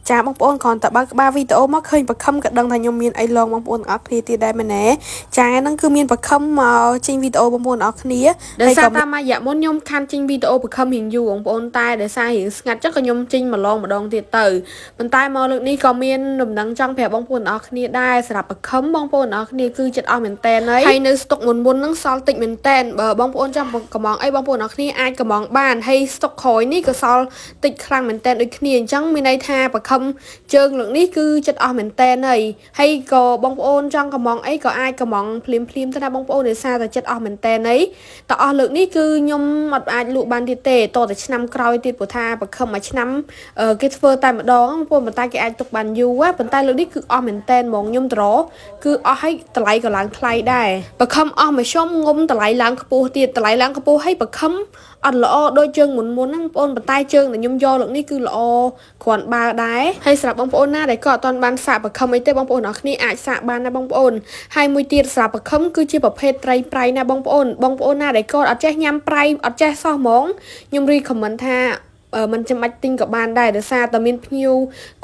ចាបងប្អូនគ្រាន់តែបើកក្បាលវីដេអូមកឃើញបខំក៏ដឹងថាខ្ញុំមានអីឡងបងប្អូនអរគ្នាទៀតដែរមែនទេចាហ្នឹងគឺមានបខំមកចេញវីដេអូបងប្អូនអរគ្នាដោយសារតាមរយៈមុនខ្ញុំខាន់ចេញវីដេអូបខំរៀងយូរបងប្អូនតែដោយសាររៀងស្ងាត់ចឹងក៏ខ្ញុំចេញម្ដងទៀតទៅប៉ុន្តែមកលើកនេះក៏មានដំណឹងចង់ប្រាប់បងប្អូនអរគ្នាដែរសម្រាប់បខំបងប្អូនអរគ្នាគឺចិត្តអស់មែនតែនហើយនៅស្តុកមុនហ្នឹងសល់តិចមែនតែនបើបងប្អូនចាំកំងអីបងប្អូនអរគ្នាអាចកំងបានហើយស្តុកក្រោយនេះក៏សល់តិចខ្លាំងមែនតែនដូចគ្នាអញ្ចឹងមានន័យថាបខំជើងលើកនេះគឺចិត្តអស់មែនតែនហើយក៏បងប្អូនចង់កំងអីក៏អាចកំងភ្លាមទៅណាបងប្អូនដោយសារតែចិត្តអស់មែនតែនតអស់លើកនេះគឺខ្ញុំអត់អាចលក់បានទៀតទេតតែឆ្នាំក្រោយទៀតព្រោះថាបខំមួយឆ្នាំគេធ្វើតែម្ដងបងប្អូនប៉ុន្តែគេអាចទុកបានយូរប៉ុន្តែលើកនេះគឺអស់មែនតែនហ្មងខ្ញុំត្រគឺអស់ហើយតម្លៃក៏ឡើងថ្លៃដែរបខំអស់មួយខ្ញុំងុំតម្លៃឡើងខ្ពស់ទៀតតម្លៃឡើងខ្ពស់ហើយបខំអត់ល្អដូចជើងមុនហ្នឹងបងប្អូនប៉ុន្តែជើងដែលខ្ញុំយកលើកនេះគឺល្អគ្រាន់បើដែរហើយសម្រាប់បងប្អូនណាដែលក៏អត់ទាន់បានសាកបខំអីទេបងប្អូនអរគ្នាអាចសាកបានណាបងប្អូនហើយមួយទៀតសម្រាប់បខំគឺជាប្រភេទត្រីប្រៃណាបងប្អូនណាដែលក៏អត់ចេះញ៉ាំប្រៃអត់ចេះសោះហ្មងខ្ញុំរីខមមិនថាមិនចាំបាច់ទិញក៏បានដែរដោយសារតែមានភ្ញៀវ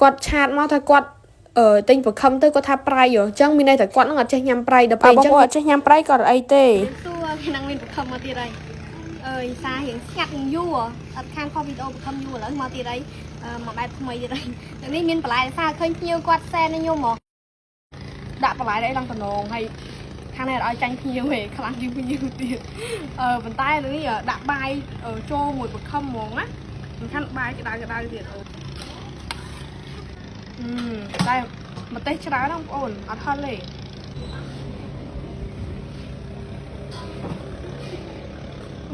គាត់ឆាតមកថាគាត់ទិញបខំទៅគាត់ថាប្រៃអញ្ចឹងមានន័យថាគាត់នឹងអត់ចេះញ៉ាំប្រៃដល់ពេលអញ្ចឹងអត់ចេះញ៉ាំប្រៃក៏អីទេសួរគេនឹងមានបខំមកទៀតហើយសាររៀងស្ងាត់យូរអត់ខានខុសវីដេអូបខំយូរឥឡូវមកទៀតហើយមកបែបថ្មីទៀតហើយនេះមានបន្លែសារឃើញភ្ញៀវគាត់សែនឲ្យខ្ញុំមកដាក់បន្លែអីឡើងតំណងហើយខាងនេះអត់ឲ្យចាញ់ភ្ញៀវទេខ្លាំងជាងភ្ញៀវទៀតប៉ុន្តែនេះដាក់បាយចូលមួយបខំហ្មងណាមិនខានបាយក្តៅទៀតតែម្ទេសច្រើនណាបងប្អូនអត់ហិលទេ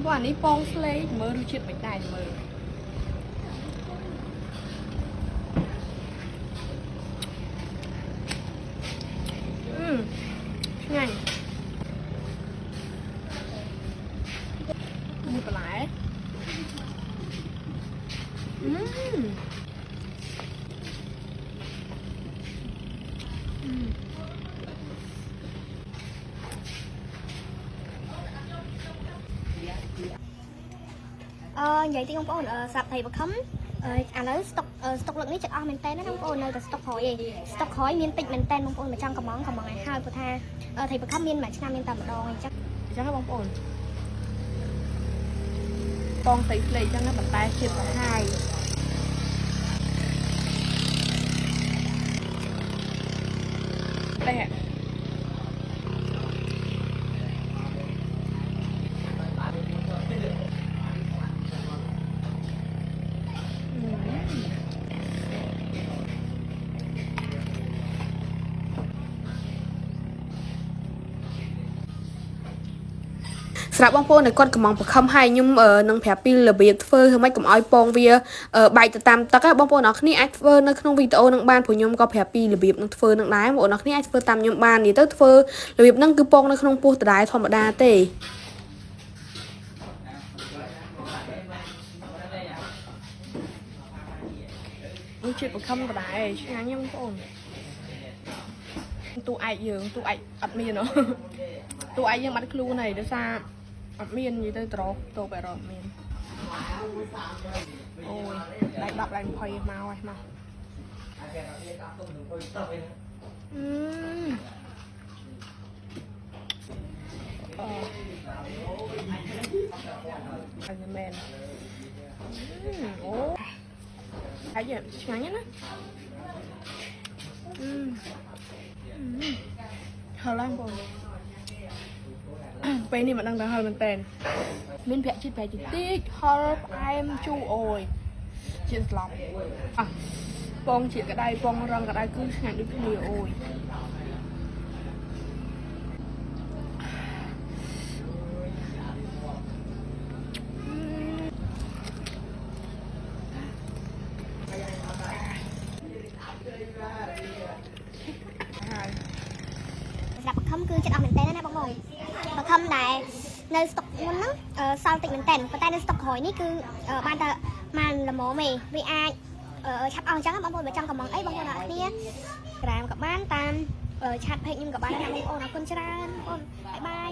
បងអានេះពងស្លេកមើលរសជាតិមិនដែរមើលឆ្ងាញ់នេះបន្លែនិយាយទីបងប្អូនស្រាប់ថៃបខំឥឡូវស្តុកលើកនេះចិត្តអស់មែនតើណាបងប្អូននៅតែស្តុកក្រោយឯងស្តុកក្រោយមានតិចមែនតើបងប្អូនមកចង់កំងឲ្យហើយព្រោះថាថៃបខំមានមួយឆ្នាំមានតែម្ដងអញ្ចឹងបងប្អូនពងស្រីស្លេកអញ្ចឹងណាប៉ុន្តែជាតិសាហាវតែសម្រាប់បងប្អូនដែលគាត់កំងបខំហើយខ្ញុំនឹងប្រាប់ពីរបៀបធ្វើធ្វើម៉េចកុំឲ្យពងវាបែកទៅតាមទឹកបងប្អូនអរគ្នាអាចធ្វើនៅក្នុងវីដេអូនឹងបានព្រោះខ្ញុំក៏ប្រាប់ពីរបៀបនឹងធ្វើនឹងដែរបងប្អូនអរគ្នាអាចធ្វើតាមខ្ញុំបាននិយាយទៅធ្វើរបៀបហ្នឹងគឺពងនៅក្នុងពោះដដែលធម្មតាទេនេះជាតិបខំដដែលឆ្ងាញ់ហ្នឹងបងប្អូនទូឯកយើងទូឯកអត់មានហ៎ទូឯកយើងបាត់ខ្លួនហើយដោយសារអត់មាននិយាយទៅត្រតូបែរអត់មានអូយដៃ10ដៃ20មកហើយមកអឺមែនអូហើយឆ្ងាញ់ណាហឡងបងពេលនេះមិនដឹងថាហឹលមែនតើមានប្រាក់ជាតិប្រៃតិចហឹលផ្អែមជូរអូយជាតិស្លាប់ពងជាតិក្តៅពងរងក្តៅគឺឆ្ងាញ់ដូចគ្នាអូយសម្រាប់បខំគឺចិត្តអស់មែនតើណាបងប្អូនបខំដែរនៅស្តុកមុនហ្នឹងសល់តិចមែនតើប៉ុន្តែនៅស្តុកក្រោយនេះគឺបានតែបានល្មមទេវាអាចឆាប់អស់អញ្ចឹងបងប្អូនបើចង់កំងអីបងប្អូនអរគ្នាក្រាមក៏បានតាមឆាតពេកខ្ញុំក៏បានដែរបងប្អូនអរគុណច្រើនបងប្អូនបាយបាយ